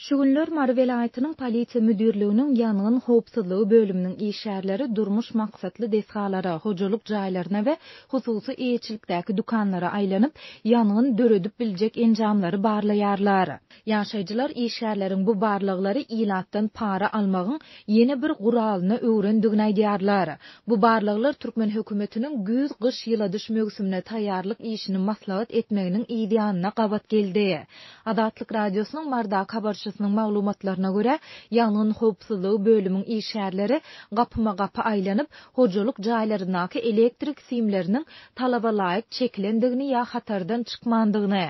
Şu günler Mar vilayatynyň polisiýa müdürliginiň ýanyň howpsuzlygy bölüminiň işgärleri durmuş maksatly desgalara, hojalyk jaýlaryna we hususy eýçilikdäki dukanlara aýlanyp, ýanyň döredip biljek enjamlary barlaýarlar. Ýaşaýjylar işgärleriň bu barlyklary ilatdan para almagyň ýene bir guralyna öwrendigini aýdýarlar. Bu barlyklar Türkmen hökümetiniň güz-gyş ýyladyş mögsümine taýýarlyk işini maslahat etmeginiň ideýanyna gabat geldi. Adatlyk radiosynyň Marda habarçysynyň maglumatlaryna görä, ýanyň howpsuzlygy bölüminiň işgärleri gapyma-gapy aýlanyp, hojalyk jaýlaryndaky elektrik simleriniň talaba laýyk çekilendigini ýa hatardan çykmandygyny,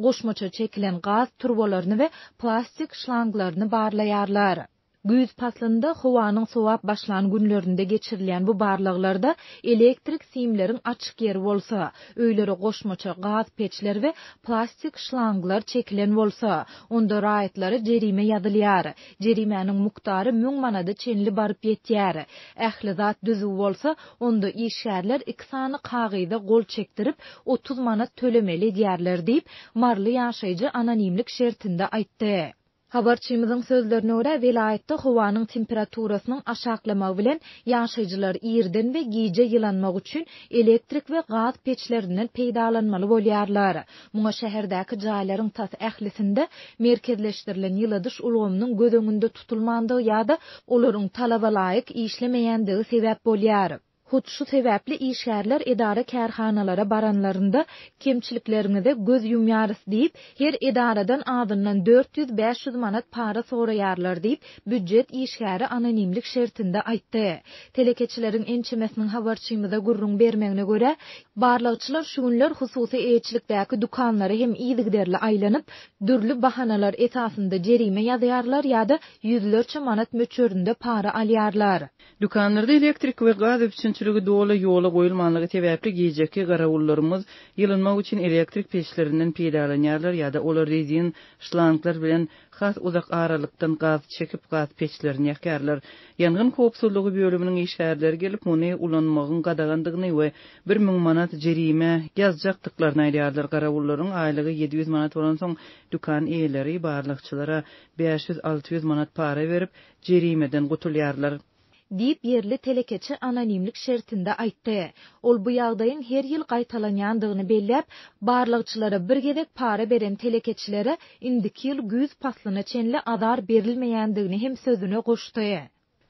goşmaça çekilen gaz turbolaryny we plastik şlanglaryny barlaýarlar. Güz paslynda howanyň sowap başlan günlerinde geçirilen bu barlyklarda elektrik simleriň açyk ýeri bolsa, öýlere goşmaça gaz peçler we plastik şlanglar çekilen bolsa, onda raýatlary jerime ýazylýar. Jerimeniň muktary 1000 manada çenli baryp ýetýär. Ähli zat düzü bolsa, onda işgärler 2 sany kagyda gol çekdirip 30 manat tölemeli diýerler diýip marly ýaşaýjy anonimlik şertinde aýtdy. Habarçymyzyň sözlerine görä, vilayatda howanyň temperaturasının aşaklamagy bilen ýaşaýjylar ýerden we giýje ýylanmak üçin elektrik we gaz peçlerinden peýdalanmaly bolýarlar. Muňa şäherdäki jaýlaryň tas ählisinde merkezleşdirilen ýyladyş ulgamynyň göz tutulmandygy ýa-da olaryň talaba laýyk işlemeýändigi sebäp bolýar. Hut şu sebäpli işgärler edara kärhanalara baranlarında kemçiliklerini de göz yumýarys diýip, her edaradan adyndan 400-500 manat para soraýarlar diýip, büdjet işgäri anonimlik şertinde aýtdy. Telekeçileriň ençemesiniň habarçymyza gurrun bermegine görä, barlykçylar şu günler hususy eýçilikdäki dukanlary hem ýygyderli aýlanyp, dürli bahanalar esasında jerime ýazýarlar ýa-da yüzlerçe manat möçöründe para alýarlar. Dukanlarda elektrik we gaz üçinçiligi doly ýola goýulmanlygy sebäpli giýjeki garawullarymyz ýylanmak üçin elektrik peçlerinden peýdalanýarlar ýa-da olar rezin şlanglar bilen has uzak aralykdan gaz çekip gaz peçlerini ýakarlar. Ýangyn howpsuzlygy bölüminiň işgärleri gelip muny ulanmagyň gadagandygyny we 1000 manat jerime ýazjakdyklaryny aýdýarlar. Garawullaryň aýlygy 700 manat bolan soň dukan eýleri barlykçylara 500-600 manat para berip jerimeden gutulýarlar diýip yerli telekeçi anonimlik şertinde aýtdy. Ol bu ýagdaýyň her ýyl gaýtalanýandygyny belläp, barlykçylara bir gezek para beren telekeçilere indiki ýyl güz paslyna çenli adar berilmeýändigini hem sözüne goşdy.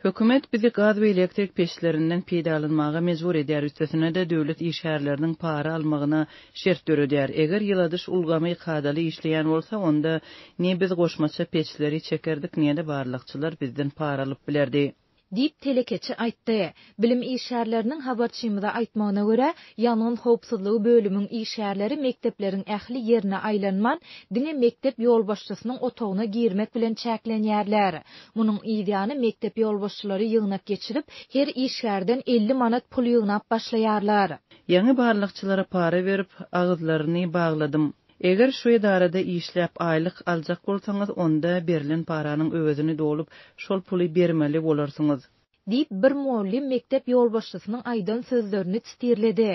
Hökümet bizi gaz we elektrik peçlerinden peýdalanmaga mejbur edýär, üstesine de döwlet işgärleriniň para almagyna şert döredýär. Eger ýyladyş ulgamy kadaly işleýän bolsa, onda ne biz goşmaça peçleri çekerdik, ne de barlykçylar bizden para alyp bilerdi diýip telekeçi aýtdy. Bilim işgärleriniň habarçymyza aýtmagyna görä, ýanyň howpsuzlygy bölüminiň işgärleri mektepleriň ähli ýerine aýlanman, diňe mektep ýolbaşçysynyň otagyna girmek bilen çäklenýärler. Munyň ideýany mektep ýolbaşçylary ýygnap geçirip, her işgärden 50 manat pul ýygnap başlaýarlar. Ýani barlykçylara para berip agyzlaryny bagladym. Eger şu edarada işläp aýlyk aljak bolsaňyz, onda berilen paranyň öwezini dolup şol puly bermeli bolarsyňyz diýip bir muallim mektep ýolbaşçysynyň aýdan sözlerini titirledi.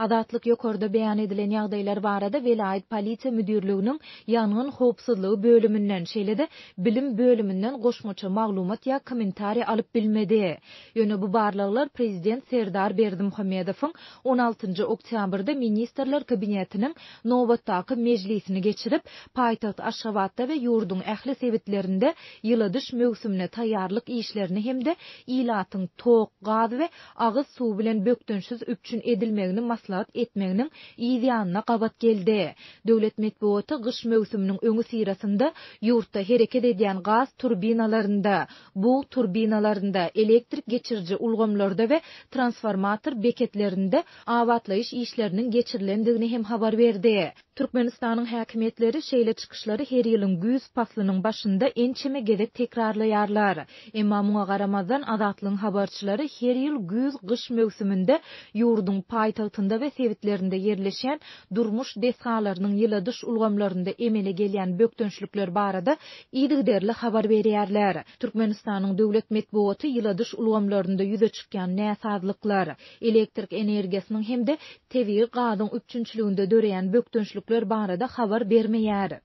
Adatlyk ýokarda beýan edilen ýagdaýlar barada vilayat polisiýa müdürliginiň ýanyň howpsuzlygy bölüminden şeýlede bilim bölüminden goşmaça maglumat ýa kommentariýa alyp bilmedi. Ýöne bu barlyklar prezident Serdar Berdimuhammedowyň 16 oktýabrda ministrler kabinetiniň nowatdaky mejlisini geçirip, paýtaht Aşgabatda we ýurdun ähli sebitlerinde ýyladyş mögsümine taýýarlyk işlerini hemde ýylatyň tok, gaz we agyz suw bilen bökdünsiz üpçün edilmegini maslahat etmeginiň ideýanyna gabat geldi. Döwlet medeniýeti gyş mögsüminiň öňü sirasynda ýurtda hereket edýän gaz turbinalarynda, bu turbinalarynda elektrik geçiriji ulgamlarda we transformator beketlerinde awatlaýyş işleriniň geçirilendigini hem habar berdi. Türkmenistanyň häkimetleri şeýle çykyşlary her ýylyň güz paslynyň başynda ençeme gezek tekrarlaýarlar. Emma muňa garamazdan adatlyň habarçylary her ýyl güz-gyş mögsüminde ýurdun paýtagtynda we sebitlerinde ýerleşen durmuş desgalarynyň ýyladyş ulgamlarynda emele gelýän bökdünçlikler barada ýygyderli habar berýärler. Türkmenistanyň döwlet medeniýeti ýyladyş ulgamlarynda ýüze çykýan näsazlyklar, elektrik energiýasynyň hemde tebii gazyň üçinçiliginde döreýän bökdünçlikler barada habar bermeýär.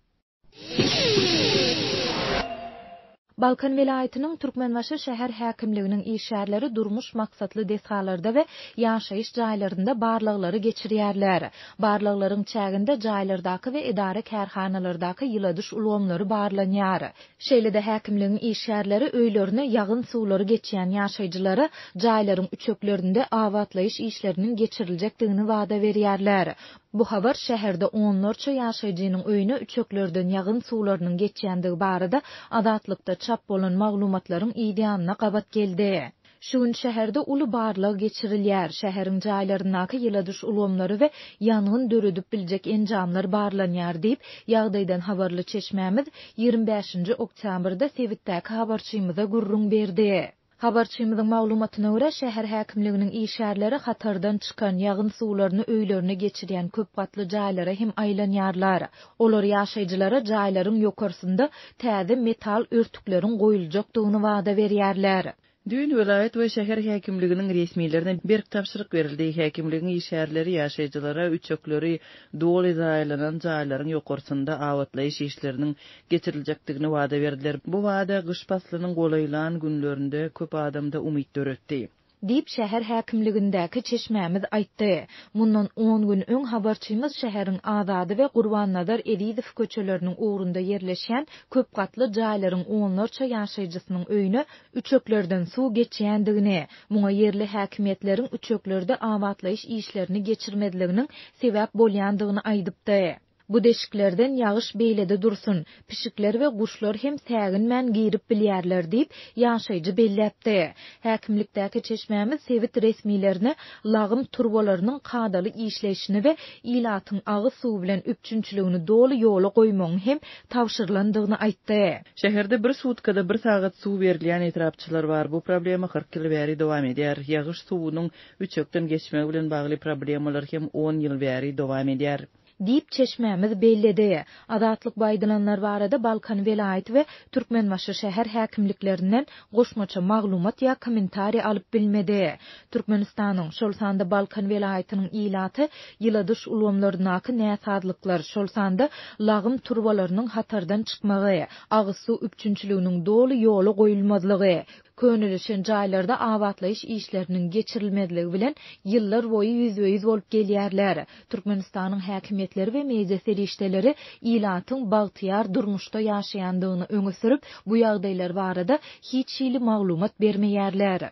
Balkan vilayetinin Türkmenbaşı şäher häkimliginiň işärleri durmuş maksatly deshalarda we ýaşaýyş jaýlarynda barlykları geçirýärler. Barlyklaryň çäginde jaýlardaky we idare kärhanalardaky ýyladyş ulgamlary barlanýar. Şeýlede häkimligiň işärleri öýlerini ýagyn suwlary geçýän ýaşaýjylara jaýlaryň üçeklerinde awatlaýyş işleriniň geçiriljekdigini wada berýärler. Bu habar şäherde onlarça ýaşaýjynyň öýüne üçeklerden ýagyn suwlarynyň geçýändigi barada adatlykda çap bolan maglumatlaryň ideýanyna gabat geldi. Şu gün şäherde uly barlyk geçirilýär. Şäheriň jaýlaryndaky ýyladyş ulgamlary we ýangyn döredip biljek enjamlar barlanýar diýip ýagdaýdan habarly çeşmämiz 25 oktýabrda Sewitdäki habarçymyza gurrun berdi. Habarçymyzyň maglumatyna görä şäher häkimliginiň işärleri hatardan çykan ýagyn suwlaryny öýlerine geçirýän köp gatly jaýlara hem aýlanýarlar. Olar ýaşaýjylara jaýlaryň ýokarsynda täze metal örtükleriň goýuljakdygyny wada berýärler. Dün vilayet we şäher häkimliginiň resmiýlerine bir tapşyryk berildi. Häkimligiň işärleri ýaşaýjylara üçekleri doly zaýlanan jaýlaryň ýokarsynda awatlaýyş işleriniň geçiriljekdigini wada berdiler. Bu wada gyş faslynyň golaýlan günlerinde köp adamda umyt döretdi. Diýip şäher häkimligindäki çeşmämiz aýtdy. Mundan 10 gün öň habarçymyz şäheriň Azady we Gurbannazar Edizow köçeleriniň ugrunda ýerleşýän köp gatly jaýlaryň onlarça ýaşaýjysynyň öýüne üçeklerden suw geçýändigini, muňa ýerli häkimetleriň üçeklerde awatlaýyş işlerini geçirmediliginiň sebäp bolýandygyny aýdypdy. Bu deşiklerden ýagyş beýlede dursun, pişikler we guşlar hem sägin men girip bilýärler diýip ýaşaýjy belläpdi. Häkimlikdäki çeşmämiz Sewit resmiýlerine lagym turbolarynyň kadaly işleýişini we ilatyň agy suw bilen üpçünçiligini doly ýola goýmagyň hem tawşyrlandygyny aýtdy. Şäherde bir sutkada 1 sagat suw berilýän etrapçylar bar. Bu problema 40 ýyl bäri dowam edýär. Ýagyş suwunyň üçekden geçmegi bilen bagly problemalar hem 10 ýyl bäri dowam edýär. Diýip çeşmämiz bellädi. Adatlyk baýdalanlar barada Balkan vilayet we Türkmenbaşy şäher häkimliklerinden goşmaça maglumat ýa kommentari alyp bilmedi. Türkmenistanyň şol sanda Balkan vilayetiniň ilaty ýyladyş ulgamlarynaky näsadlyklar şol sanda lagym turbalarynyň hatardan çykmagy, agy suw üpçünçiliginiň doly ýola goýulmazlygy, könülüşen jaýlarda awatlaýyş işleriniň geçirilmediligi bilen ýyllar boýy ýüzbeýüz bolup gelýärler. Türkmenistanyň häkimetleri we mejlis erişdeleri ilatyň bagtyar durmuşda ýaşaýandygyny öňe sürüp, bu ýagdaýlar barada hiç şeýle maglumat bermeýärler.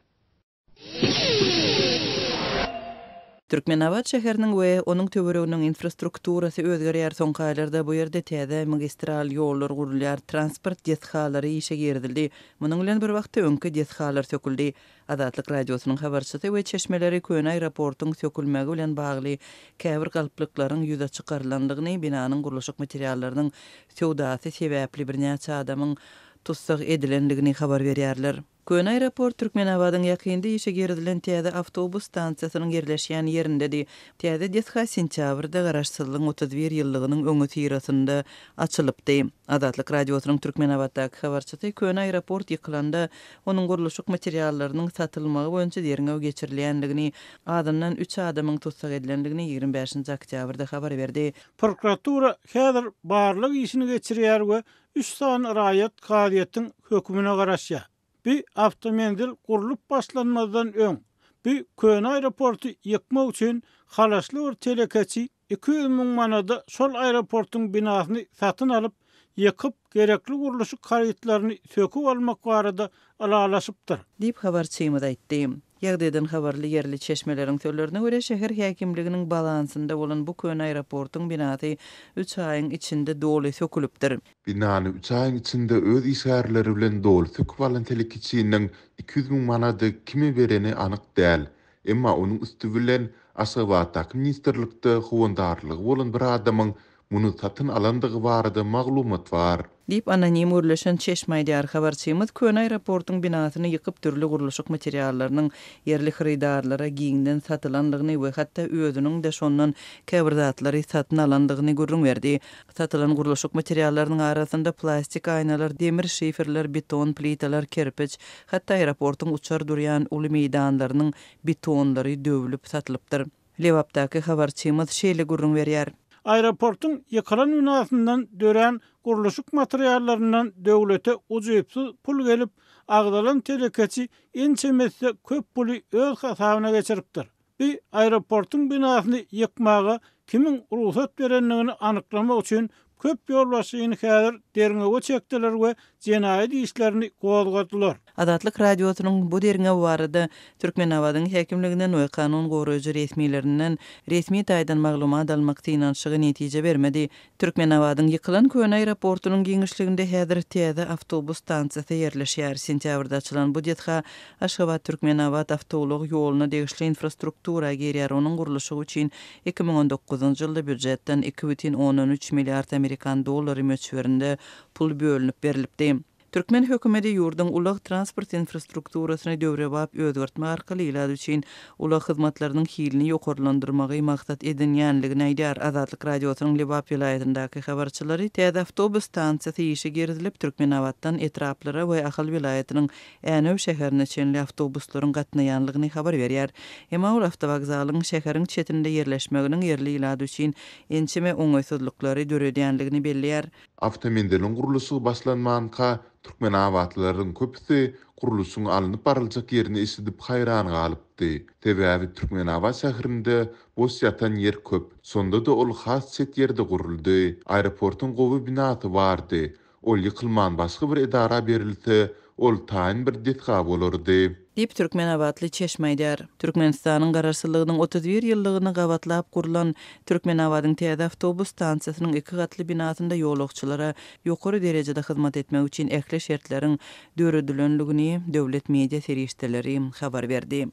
Türkmenabad şäheriniň we onuň töwereginiň infrastrukturasy özgerýär. Soňky aýlarda bu ýerde täze magistral ýollar gurulýar, transport ýethalary işe girdildi. Munyň bilen bir wagtda öňki ýethalar söküldi. Adatlyk radiosynyň habarçysy we çeşmeleri Köň aeroportyň sökülmegi bilen bagly käbir galyplyklaryň ýüze çykarlandygyny, binanyň gurulşyk materiallarynyň söwdasy sebäpli bir näçe adamyň tutsak edilendigini habar berýärler. Köň aeroport Türkmenabadyň ýakynda işe girdilen täze awtobus stansiýasynyň ýerleşýän ýerindedi. Täze 10 sentýabrda garaşsyzlygyň 31 ýyllygynyň öňü tirasynda açylypdy. Adatlyk radiosynyň Türkmenabaddaky habarçysy Köň aeroport ýykylanda onuň gurulşyk materiallarynyň satylmagy boýunça derňew geçirilýändigini, adamdan 3 adamyň tutsak edilendigini 25 oktýabrda habar berdi. Prokuratura häzir barlyk işini geçirýär we 3 san raýat gaziýetiň hökmüne garaşýar. Bir avtomobil kurulup başlanmadan ön, bir Köň aeroportu yıkmak üçün halaşly bir telekeçi 200 000 manada şol aeroportun binasyny satyn alyp, yıkıp gerekli guruluşy kayıtlaryny söküp almak barada alalaşypdyr. Diýip habarçymyz aýtdy. Ýagdaýdan habarly ýerli çeşmeleriň sözlerine görä şäher häkimliginiň balansynda bolan bu Köň aeroportyň binasy 3 aýyň içinde doly sökülipdir. Binany 3 aýyň içinde öz işgärleri bilen doly söküp alan telekiçiniň 200 000 manada kimi bereni anyk däl. Emma onuň üstü bilen Aşgabatdaky ministrlikde howandarlygy bolan bir adamyň muny satyn alandygy barada maglumat bar. Diýip anonim örleşen çeşmeýär habarçymyz Köň aeroportyň binasyny ýykyp türli gurulşyk materiallarynyň ýerli hyrydarlara giňden satylandygyny we hatda özüniň de şondan käbir zatlary satyn alandygyny görüň berdi. Satylan gurulşyk materiallarynyň arasynda plastik aýnalar, demir şiferler, beton plitalar, kerpiç, hatda aeroportyň uçar durýan uly meýdanlarynyň betonlary döwülüp satylypdyr. Lewapdaky habarçymyz şeýle görüň berýär. Aeroportun yıkılan binasından dören guruluşyk materiallarından döwlete uzypsy pul gelip agdalan telekeçi ençemetse köp puly öz hasabyna geçiripdir. Bir aeroportun binasyny yıkmaga kimin ruhsat berenligini anyklamak üçin köp ýolbaşyny häzir derňege çekdiler we jenaýat işlerini gozgadylar. Adatlyk radiosynyň bu derine barada Türkmenawadyň häkimliginden we kanun goraýjy resmiýetlerinden resmi taýdan maglumat almak tynanşygy netije bermedi. Türkmenawadyň ýykylan köne aeroportunyň giňişliginde häzir täze awtobus stansiýasy ýerleşýär. Sentýabrda açylan bu detha Aşgabat Türkmenawad awtolog ýoluna degişli infrastruktura gerýär. Onuň guruluşy üçin 2019-njy ýylda büdjetden 2,13 milliard Amerikan dollary möçberinde pul bölünip berilipdi. Türkmen hökümeti ýurduň ulag transport infrastrukturasyny döwrebap özgertme arkaly ilad üçin ulag hyzmatlarynyň hilini ýokarlandyrmagy maksat edilýänligini aýdýar. Azatlyk radiosynyň Lebap vilayatyndaky habarçylary täze awtobus stansiýasy işe girilip Türkmenawatdan etraplara we Ahal vilayatynyň Änöw şäherine çenli awtobuslaryň gatnaýanlygyny habar berýär. Emma ol awtowagzalyň şäheriň çetinde ýerleşmeginiň ýerli ilad üçin ençeme oňaýsızlyklary döredýänligini belliýär. Avtomendeliň guruluşy başlanmanka Türkmenawatlylaryň köpüsi guruluşyň alınıp barıljak ýerini işidip haýran galypdy. Tebäbi Türkmenawat şäherinde boş ýatan ýer köp. Sonda da ol has çet ýerde guruldy. Aeroportun gowy binasy bardy. Ol ýykylman başga bir edara berilse, ol taýyn bir detga bolardy. Dip Türkmenawatly çeşmeýdär. Türkmenistanyň garaşsyzlygynyň 31 ýyllygyny gabatlap gurulan Türkmenawadyň täze awtobus stansiýasynyň 2 gatly binasynda ýolagçylara ýokary derejede hyzmat etmek üçin ähli şertleriň döredilenligini döwlet media serişdeleri habar berdi.